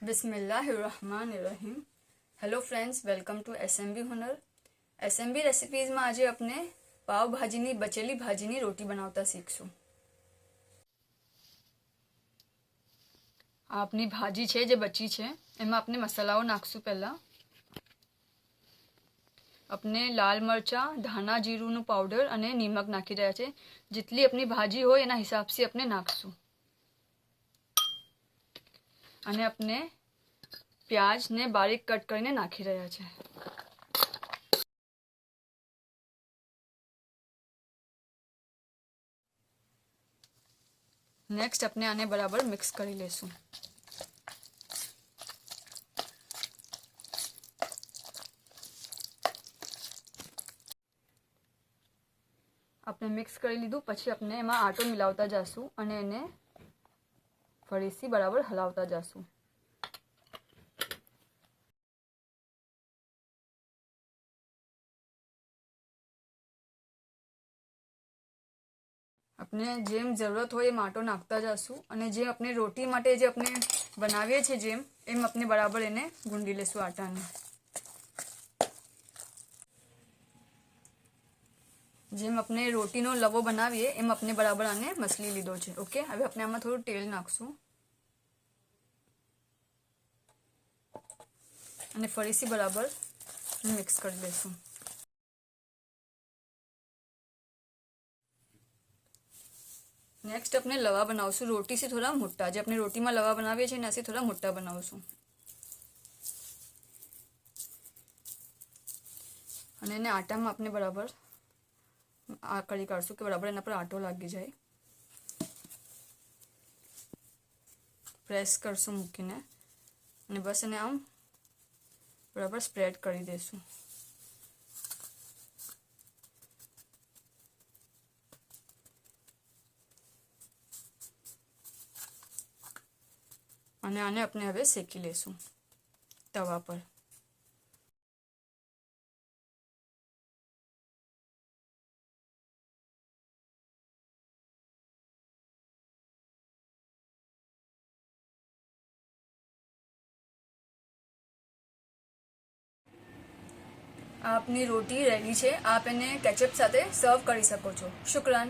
बिस्मिल्लाहिर्रहमानिर्रहीम। Hello friends, welcome to SMB Hunar. SMB રેસિપીઝમાં આજે આપણે પાવભાજીની બચેલી ભાજીની રોટી બનાવતા શીખશું। આ આપની ભાજી છે જે બચી છે, એમાં આપણે મસાલાઓ નાખશું। પહેલા આપણે લાલ મરચા, ધાણા જીરુંનું પાવડર અને નિમક નાખી રહ્યા છે। જેટલી આપની ભાજી હોય એના હિસાબથી આપણે નાખશું। અને આપણે प्याज ने बारीक कट કરીને નાખી રહ્યા છે। નેક્સ્ટ આપણે આને બરાબર મિક્સ કરી લેશું। આપણે મિક્સ કરી લીધું પછી આપણે એમાં આટો મિલાવતા જશું અને એને ફરીથી બરાબર હલાવતા જશું। આપણે જેમ જરૂરત હોય એમ આટો નાખતા જશું અને જે આપણે રોટી માટે જે આપણે બનાવીએ છીએ જેમ એમ આપણે બરાબર એને ગૂંદી લેશું આટાને। જેમ આપણે રોટીનો લવો બનાવીએ એમ આપણે બરાબર આને મસલી લીધો છે। ઓકે, હવે આપણે આમાં થોડું તેલ નાખશું અને ફરીથી બરાબર મિક્સ કરી લેશું। नेक्स्ट अपने लवा बनावशु रोटी से थोड़ा मोटा। जो अपने रोटी में लवा बनावीए छे एनाथी थोड़ा मोटा बनावशु। અને એને આટામાં આપણે બરાબર આકડી કાઢશું કે બરાબર એના પર આટો લાગી જાય। પ્રેસ કરશું મૂકીને અને બસ એને આમ બરાબર સ્પ્રેડ કરી દેશું। અને આને આપણે હવે શેકી લેશું તવા પર। આપની રોટી રેડી છે। આપ એને કેચઅપ સાથે સર્વ કરી શકો છો। શુક્રાન।